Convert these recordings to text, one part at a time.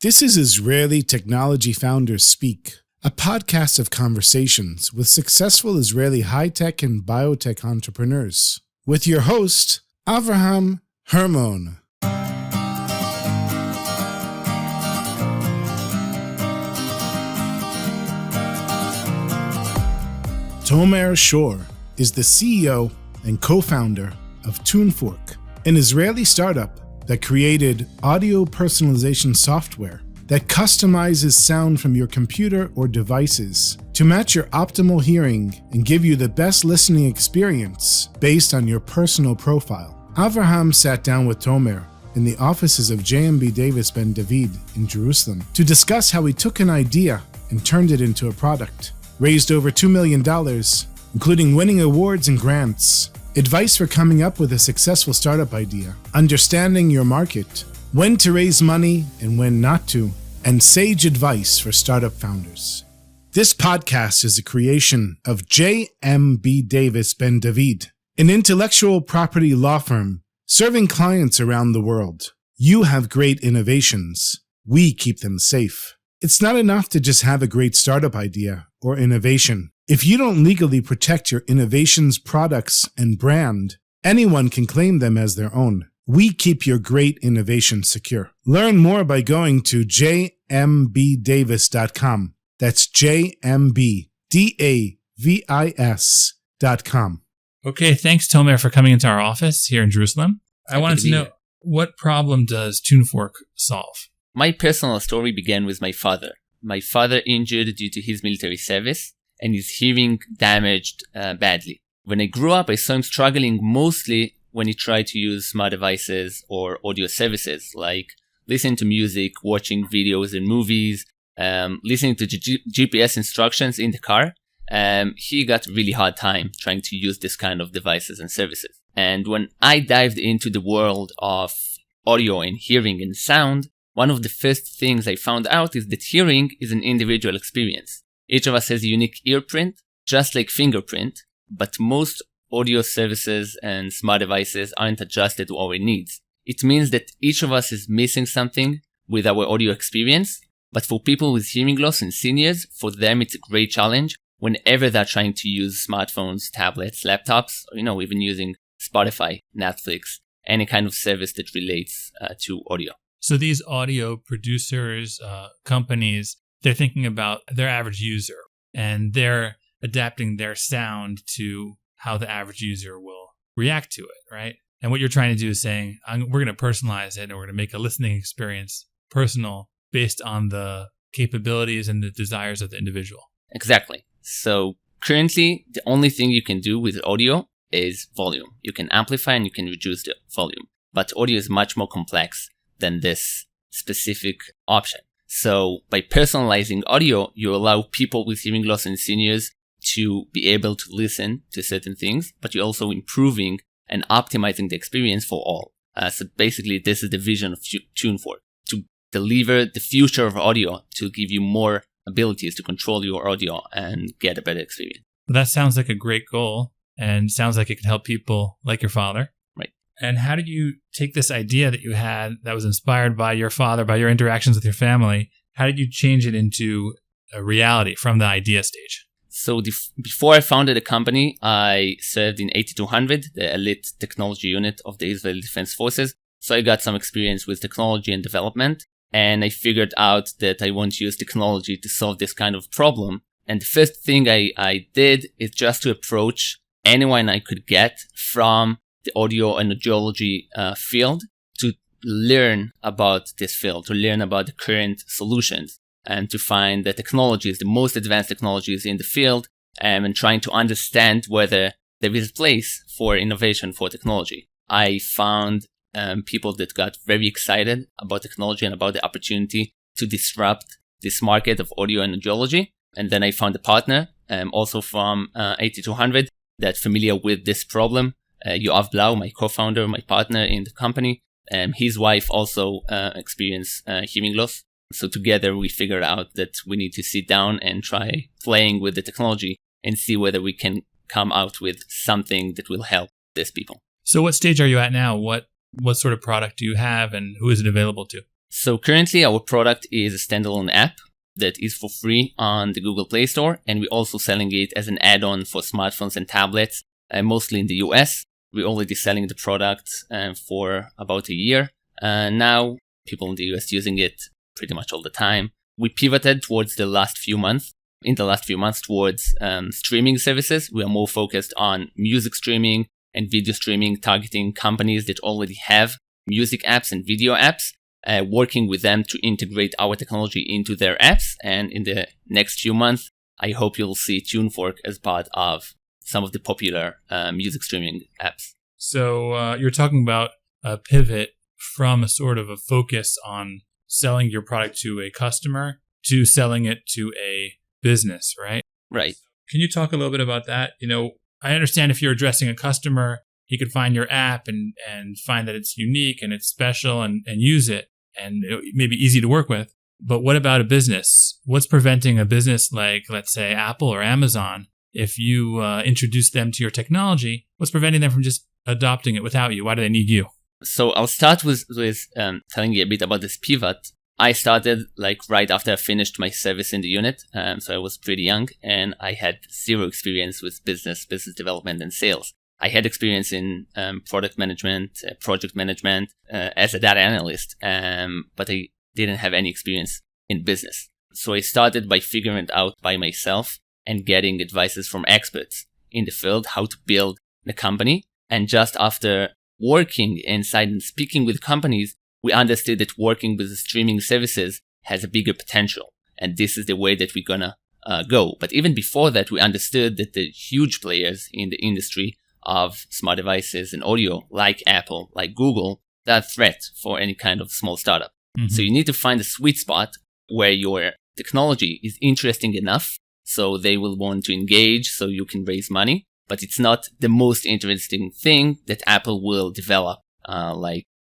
This is Israeli Technology Founders Speak, a podcast of conversations with successful Israeli high-tech and biotech entrepreneurs. With your host, Avraham Hermon. Tomer Shor is the CEO and co-founder of TuneFork, an Israeli startup that created audio personalization software that customizes sound from your computer or devices to match your optimal hearing and give you the best listening experience based on your personal profile. Avraham sat down with Tomer in the offices of JMB Davis Ben-David in Jerusalem to discuss how he took an idea and turned it into a product, raised over $2 million, including winning awards and grants, advice for coming up with a successful startup idea, understanding your market, when to raise money and when not to, and sage advice for startup founders. This podcast is a creation of JMB Davis Ben-David, an intellectual property law firm serving clients around the world. You have great innovations. We keep them safe. It's not enough to just have a great startup idea or innovation. If you don't legally protect your innovations, products, and brand, anyone can claim them as their own. We keep your great innovations secure. Learn more by going to jmbdavis.com. That's jmbdavis.com. Okay, thanks, Tomer, for coming into our office here in Jerusalem. I wanted to know, what problem does TuneFork solve? My personal story began with my father. My father injured due to his military service, and his hearing damaged badly. When I grew up, I saw him struggling mostly when he tried to use smart devices or audio services, like listening to music, watching videos and movies, listening to GPS instructions in the car. He got a really hard time trying to use this kind of devices and services. And when I dived into the world of audio and hearing and sound, one of the first things I found out is that hearing is an individual experience. Each of us has a unique earprint, just like fingerprint, but most audio services and smart devices aren't adjusted to our needs. It means that each of us is missing something with our audio experience, but for people with hearing loss and seniors, for them it's a great challenge whenever they're trying to use smartphones, tablets, laptops, or even using Spotify, Netflix, any kind of service that relates to audio. So these audio producers, companies, they're thinking about their average user, and they're adapting their sound to how the average user will react to it, right? And what you're trying to do is saying, we're going to personalize it, and we're going to make a listening experience personal based on the capabilities and the desires of the individual. Exactly. So currently, the only thing you can do with audio is volume. You can amplify and you can reduce the volume. But audio is much more complex than this specific option. So by personalizing audio, you allow people with hearing loss and seniors to be able to listen to certain things, but you're also improving and optimizing the experience for all. So basically, this is the vision of TuneFork, to deliver the future of audio, to give you more abilities to control your audio and get a better experience. Well, that sounds like a great goal, and sounds like it can help people like your father. Right. And how did you take this idea that you had that was inspired by your father, by your interactions with your family? How did you change it into a reality from the idea stage? So before I founded the company, I served in 8200, the elite technology unit of the Israeli Defense Forces. So I got some experience with technology and development. And I figured out that I want to use technology to solve this kind of problem. And the first thing I did is just to approach anyone I could get from the audio and audiology field to learn about this field, to learn about the current solutions, and to find the technologies, the most advanced technologies in the field, and trying to understand whether there is a place for innovation for technology. I found people that got very excited about technology and about the opportunity to disrupt this market of audio and audiology. And then I found a partner, also from 8200, that's familiar with this problem. Yoav Blau, my co-founder, my partner in the company. His wife also experienced hearing loss. So together we figured out that we need to sit down and try playing with the technology and see whether we can come out with something that will help these people. So what stage are you at now? What sort of product do you have, and who is it available to? So currently our product is a standalone app that is for free on the Google Play Store, and we're also selling it as an add-on for smartphones and tablets, mostly in the US. We're already selling the product for about a year. Now people in the US using it pretty much all the time. We pivoted towards the last few months towards streaming services. We are more focused on music streaming and video streaming, targeting companies that already have music apps and video apps, working with them to integrate our technology into their apps. And in the next few months, I hope you'll see TuneFork as part of some of the popular music streaming apps. So you're talking about a pivot from a sort of a focus on selling your product to a customer to selling it to a business, right? Right. Can you talk a little bit about that? I understand if you're addressing a customer, he could find your app and find that it's unique and it's special and use it, and it may be easy to work with. But what about a business? What's preventing a business like, let's say, Apple or Amazon, if you introduce them to your technology, what's preventing them from just adopting it without you? Why do they need you? So I'll start with telling you a bit about this pivot. I started right after I finished my service in the unit. So I was pretty young and I had zero experience with business development and sales. I had experience in product management, project management as a data analyst, but I didn't have any experience in business. So I started by figuring it out by myself and getting advices from experts in the field, how to build the company. And just after working inside and speaking with companies, we understood that working with the streaming services has a bigger potential. And this is the way that we're gonna go. But even before that, we understood that the huge players in the industry of smart devices and audio, like Apple, like Google, they're a threat for any kind of small startup. Mm-hmm. So you need to find a sweet spot where your technology is interesting enough so they will want to engage so you can raise money. But it's not the most interesting thing that Apple will develop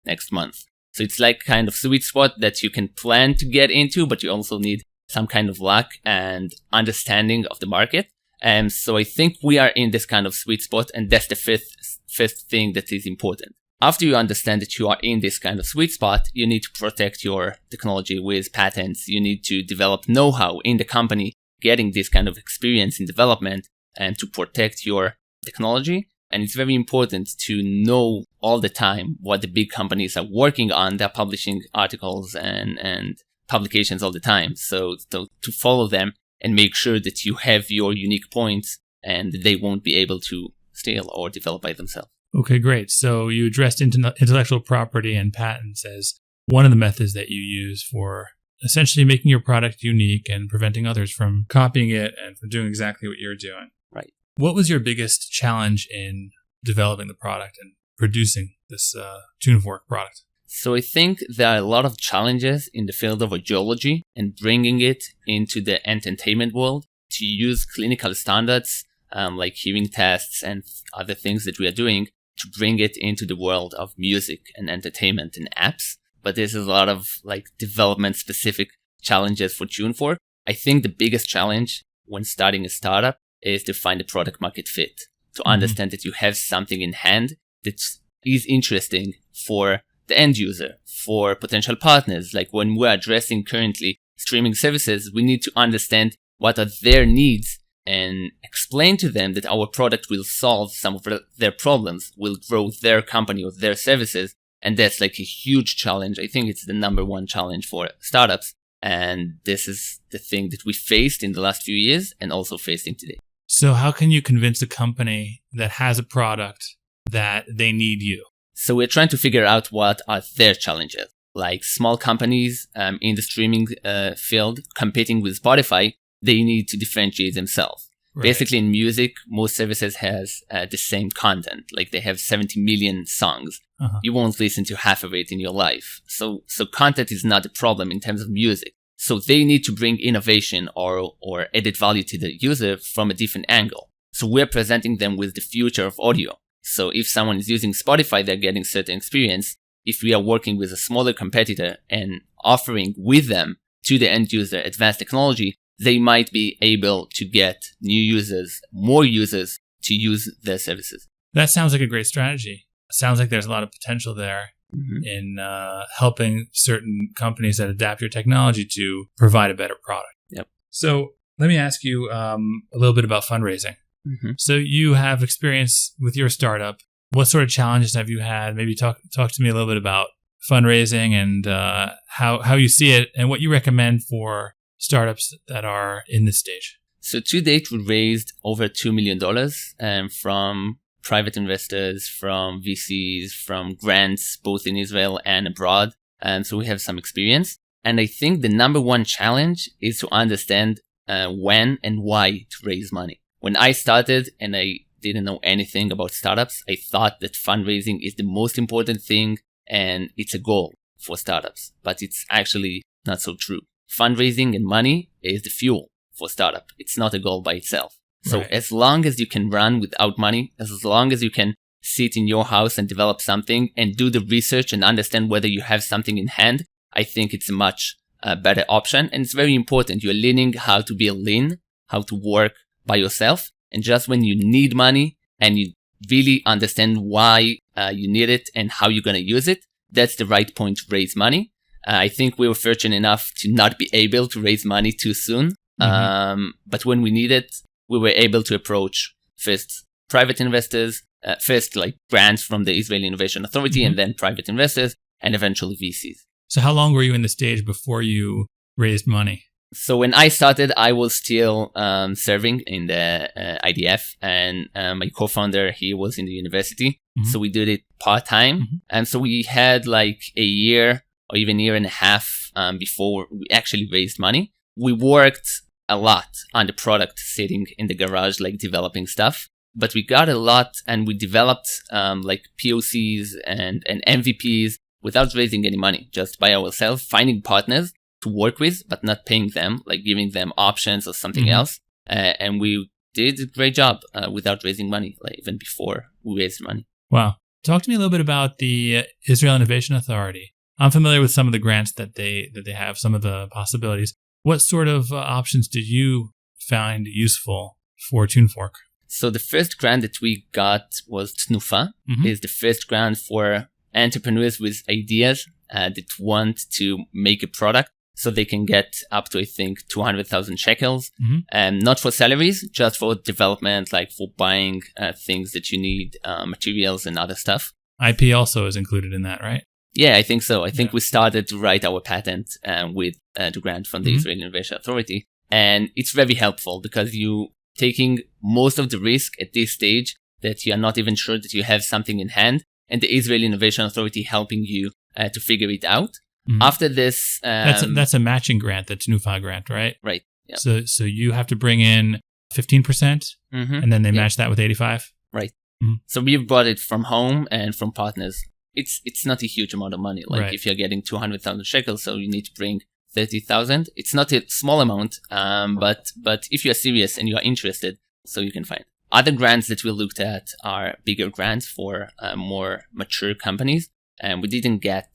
next month. So it's like kind of sweet spot that you can plan to get into, but you also need some kind of luck and understanding of the market. And so I think we are in this kind of sweet spot, and that's the fifth thing that is important. After you understand that you are in this kind of sweet spot, you need to protect your technology with patents. You need to develop know-how in the company, getting this kind of experience in development and to protect your technology. And it's very important to know all the time what the big companies are working on. They're publishing articles and publications all the time. So to follow them and make sure that you have your unique points and they won't be able to steal or develop by themselves. Okay, great. So you addressed intellectual property and patents as one of the methods that you use for essentially making your product unique and preventing others from copying it and from doing exactly what you're doing. Right. What was your biggest challenge in developing the product and producing this TuneFork product? So I think there are a lot of challenges in the field of audiology and bringing it into the entertainment world to use clinical standards like hearing tests and other things that we are doing to bring it into the world of music and entertainment and apps. But there's a lot of development specific challenges for TuneFork. I think the biggest challenge when starting a startup is to find a product market fit, to understand that you have something in hand that is interesting for the end user, for potential partners. Like when we're addressing currently streaming services, we need to understand what are their needs and explain to them that our product will solve some of their problems, will grow their company or their services. And that's a huge challenge. I think it's the number one challenge for startups. And this is the thing that we faced in the last few years and also facing today. So how can you convince a company that has a product that they need you? So we're trying to figure out what are their challenges. Like small companies in the streaming field competing with Spotify, they need to differentiate themselves. Right. Basically in music, most services has the same content. Like they have 70 million songs. Uh-huh. You won't listen to half of it in your life. So content is not a problem in terms of music. So they need to bring innovation or added value to the user from a different angle. So we're presenting them with the future of audio. So if someone is using Spotify, they're getting certain experience. If we are working with a smaller competitor and offering with them to the end user advanced technology, they might be able to get new users, more users to use their services. That sounds like a great strategy. Sounds like there's a lot of potential there. in helping certain companies that adapt your technology to provide a better product. Yep. So let me ask you a little bit about fundraising. So you have experience with your startup. What sort of challenges have you had? Maybe talk to me a little bit about fundraising and how you see it and what you recommend for startups that are in this stage. So to date, we raised over $2 million from private investors, from VCs, from grants, both in Israel and abroad. So we have some experience. And I think the number one challenge is to understand when and why to raise money. When I started and I didn't know anything about startups, I thought that fundraising is the most important thing and it's a goal for startups, but it's actually not so true. Fundraising and money is the fuel for startup. It's not a goal by itself. So as long as you can run without money, as long as you can sit in your house and develop something and do the research and understand whether you have something in hand, I think it's a much better option. And it's very important. You're learning how to be lean, how to work by yourself. And just when you need money and you really understand why you need it and how you're going to use it, that's the right point to raise money. I think we were fortunate enough to not be able to raise money too soon. But when we need it, we were able to approach first private investors, first like grants from the Israeli Innovation Authority, and then private investors, and eventually VCs. So how long were you in the stage before you raised money? So when I started, I was still serving in the IDF, and my co-founder, he was in the university. So we did it part-time. And so we had like a year or even a year and a half before we actually raised money. We worked a lot on the product sitting in the garage, like developing stuff. But we got a lot and we developed like POCs and MVPs without raising any money, just by ourselves, finding partners to work with, but not paying them, like giving them options or something else. And we did a great job without raising money, like even before we raised money. Wow. Talk to me a little bit about the Israel Innovation Authority. I'm familiar with some of the grants that they have, some of the possibilities. What sort of options did you find useful for TuneFork? So the first grant that we got was TNUFA. Is the first grant for entrepreneurs with ideas that want to make a product. So they can get up to, I think, 200,000 shekels. And not for salaries, just for development, like for buying things that you need, materials and other stuff. IP also is included in that, right? Yeah, I think so. I think we started to write our patent with the grant from the Israeli Innovation Authority. And it's very helpful because you taking most of the risk at this stage that you are not even sure that you have something in hand, and the Israeli Innovation Authority helping you to figure it out. After this... that's a matching grant, the TNUFA grant, right? Right. Yeah. So you have to bring in 15%, and then they match that with 85%? Right. So we brought it from home and from partners. It's not a huge amount of money. Like if you're getting 200,000 shekels, so you need to bring 30,000. It's not a small amount, but if you're serious and you're interested, so you can find. Other grants that we looked at are bigger grants for more mature companies. And we didn't get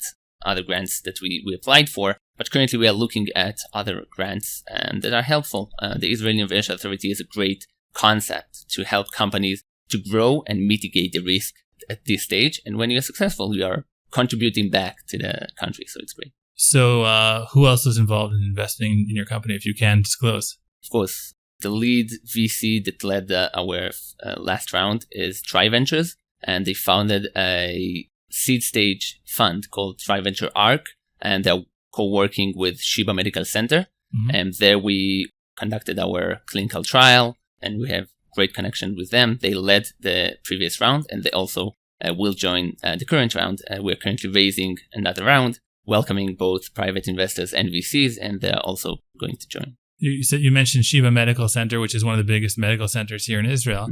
other grants that we applied for, but currently we are looking at other grants that are helpful. The Israeli Innovation Authority is a great concept to help companies to grow and mitigate the risk at this stage. And when you're successful, you are contributing back to the country. So it's great. So who else is involved in investing in your company, if you can disclose? Of course, the lead VC that led our last round is TriVentures, and they founded a seed stage fund called TriVenture ARC, and they're co-working with Sheba Medical Center. And there we conducted our clinical trial, and we have great connection with them. They led the previous round, and they also will join the current round. We're currently raising another round, welcoming both private investors and VCs, and they're also going to join. You mentioned Sheba Medical Center, which is one of the biggest medical centers here in Israel.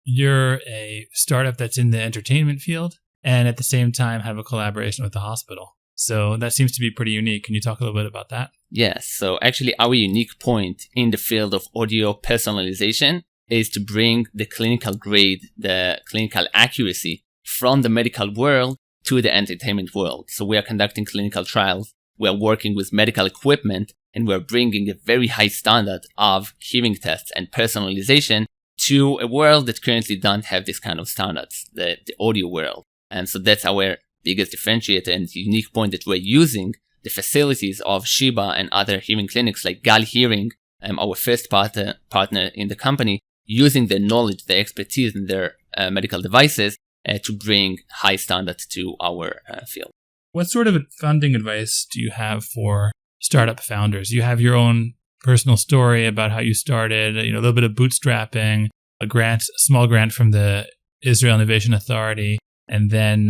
You're a startup that's in the entertainment field, and at the same time have a collaboration with the hospital. So that seems to be pretty unique. Can you talk a little bit about that? Yes. So actually our unique point in the field of audio personalization is to bring the clinical grade, the clinical accuracy from the medical world to the entertainment world. So we are conducting clinical trials. We are working with medical equipment, and we're bringing a very high standard of hearing tests and personalization to a world that currently don't have this kind of standards, the audio world. And so that's our biggest differentiator and unique point that we're using the facilities of Shiba and other hearing clinics like Gal Hearing, our first partner in the company, using their knowledge, their expertise in their medical devices to bring high standards to our field. What sort of funding advice do you have for startup founders? You have your own personal story about how you started, a little bit of bootstrapping, a small grant from the Israel Innovation Authority, and then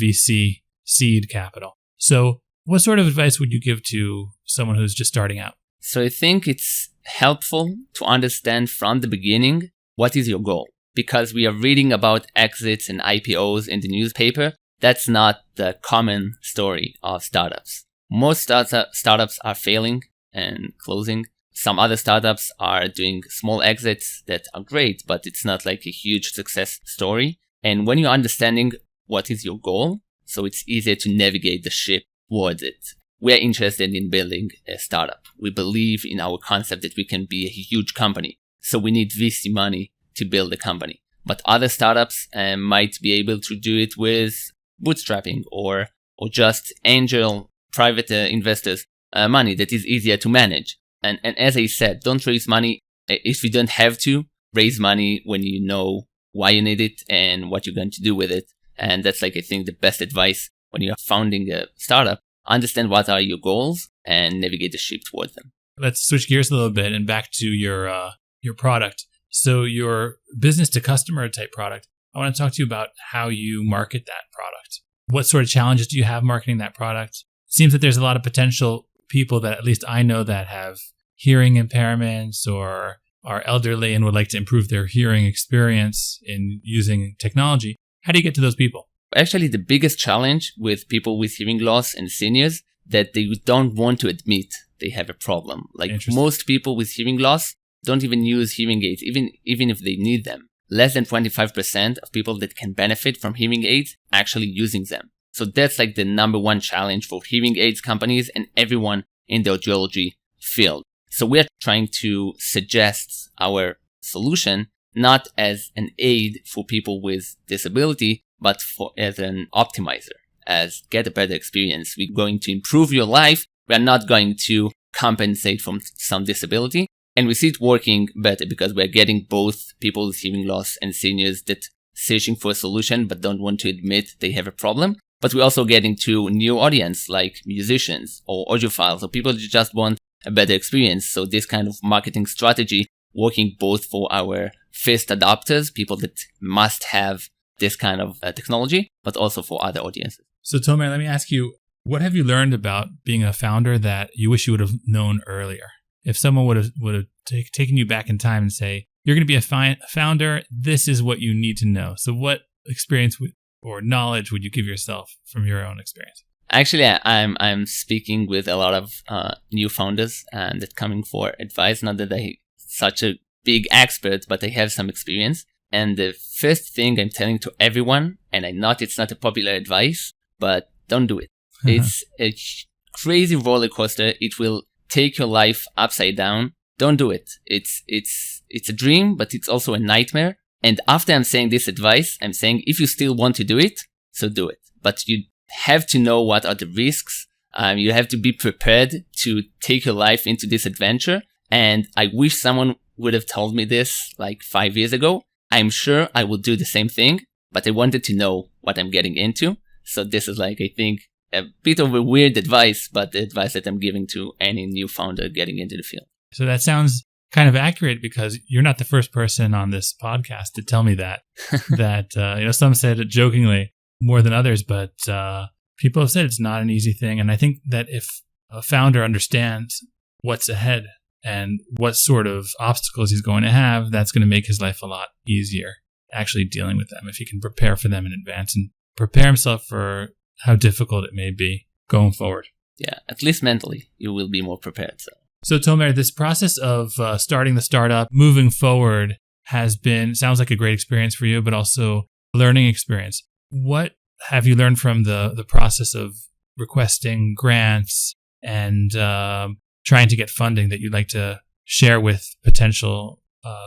VC seed capital. So what sort of advice would you give to someone who's just starting out? So I think it's helpful to understand from the beginning what is your goal. Because we are reading about exits and IPOs in the newspaper, that's not the common story of startups. Most startups are failing and closing. Some other startups are doing small exits that are great, but it's not like a huge success story. And when you're understanding what is your goal, so it's easier to navigate the ship towards it. We are interested in building a startup. We believe in our concept that we can be a huge company. So we need VC money to build a company. But other startups might be able to do it with bootstrapping or just angel private investors money that is easier to manage. And as I said, don't raise money if you don't have to. Raise money when you know why you need it and what you're going to do with it. And that's I think the best advice when you're founding a startup. Understand what are your goals and navigate the ship towards them. Let's switch gears a little bit and back to your product. So your business to customer type product, I want to talk to you about how you market that product. What sort of challenges do you have marketing that product? It seems that there's a lot of potential people that at least I know that have hearing impairments or are elderly and would like to improve their hearing experience in using technology. How do you get to those people? Actually, the biggest challenge with people with hearing loss and seniors that they don't want to admit they have a problem. Like most people with hearing loss don't even use hearing aids, even if they need them. Less than 25% of people that can benefit from hearing aids actually using them. So that's the number one challenge for hearing aids companies and everyone in the audiology field. So we're trying to suggest our solution not as an aid for people with disability, but as an optimizer, as get a better experience. We're going to improve your life. We're not going to compensate from some disability. And we see it working better because we're getting both people with hearing loss and seniors that searching for a solution but don't want to admit they have a problem. But we're also getting to new audience like musicians or audiophiles or people that just want a better experience. So this kind of marketing strategy working both for our first adopters, people that must have this kind of technology, but also for other audiences. So Tomer, let me ask you, what have you learned about being a founder that you wish you would have known earlier? If someone would have taken you back in time and say, you're going to be a founder, this is what you need to know. So what experience or knowledge would you give yourself from your own experience? Actually, I'm speaking with a lot of new founders that coming for advice. Not that they're such a big expert, but they have some experience. And the first thing I'm telling to everyone, and I know it's not a popular advice, but don't do it. It's a crazy roller coaster. It will take your life upside down. Don't do it. It's a dream, but it's also a nightmare. And after I'm saying this advice, I'm saying if you still want to do it, so do it. But you have to know what are the risks. You have to be prepared to take your life into this adventure. And I wish someone would have told me this 5 years ago. I'm sure I will do the same thing, but I wanted to know what I'm getting into. So this is I think a bit of a weird advice, but the advice that I'm giving to any new founder getting into the field. So that sounds kind of accurate because you're not the first person on this podcast to tell me that. Some said it jokingly more than others, but people have said it's not an easy thing. And I think that if a founder understands what's ahead and what sort of obstacles he's going to have, that's going to make his life a lot easier actually dealing with them if he can prepare for them in advance and prepare himself for how difficult it may be going forward. Yeah, at least mentally, you will be more prepared. So Tomer, this process of starting the startup, moving forward sounds like a great experience for you, but also a learning experience. What have you learned from the process of requesting grants and trying to get funding that you'd like to share with potential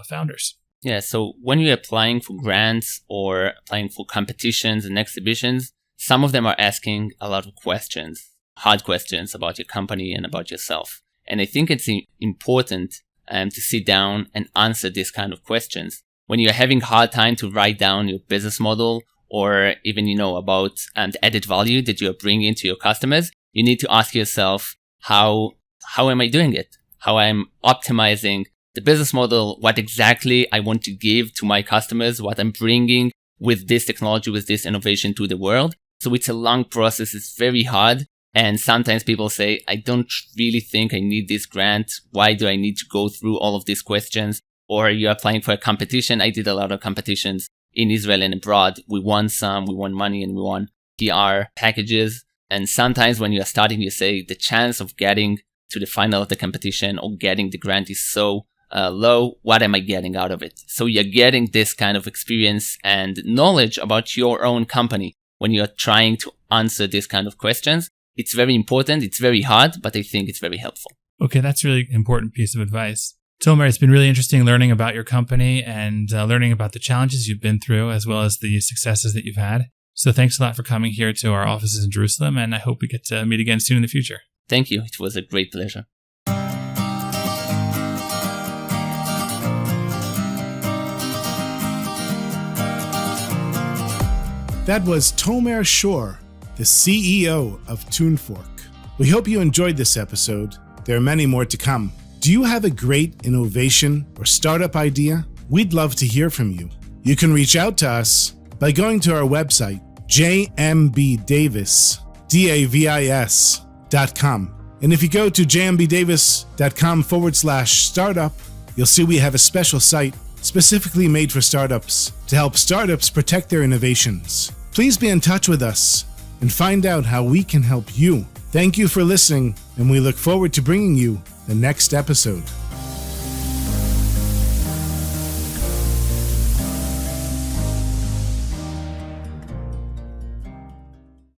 founders? Yeah, so when you're applying for grants or applying for competitions and exhibitions, some of them are asking a lot of questions, hard questions about your company and about yourself. And I think it's important to sit down and answer these kind of questions. When you're having a hard time to write down your business model or even, about the added value that you're bringing to your customers, you need to ask yourself, how am I doing it? How I'm optimizing the business model, what exactly I want to give to my customers, what I'm bringing with this technology, with this innovation to the world. So it's a long process. It's very hard. And sometimes people say, I don't really think I need this grant. Why do I need to go through all of these questions? Or you're applying for a competition. I did a lot of competitions in Israel and abroad. We won some, we won money, and we won PR packages. And sometimes when you're starting, you say the chance of getting to the final of the competition or getting the grant is so low. What am I getting out of it? So you're getting this kind of experience and knowledge about your own company when you're trying to answer these kind of questions. It's very important. It's very hard, but I think it's very helpful. Okay, that's a really important piece of advice. Tomer, it's been really interesting learning about your company and learning about the challenges you've been through as well as the successes that you've had. So thanks a lot for coming here to our offices in Jerusalem, and I hope we get to meet again soon in the future. Thank you. It was a great pleasure. That was Tomer Shor, the CEO of TuneFork. We hope you enjoyed this episode. There are many more to come. Do you have a great innovation or startup idea? We'd love to hear from you. You can reach out to us by going to our website, jmbdavis.com. And if you go to jmbdavis.com/startup, you'll see we have a special site specifically made for startups to help startups protect their innovations. Please be in touch with us and find out how we can help you. Thank you for listening, and we look forward to bringing you the next episode.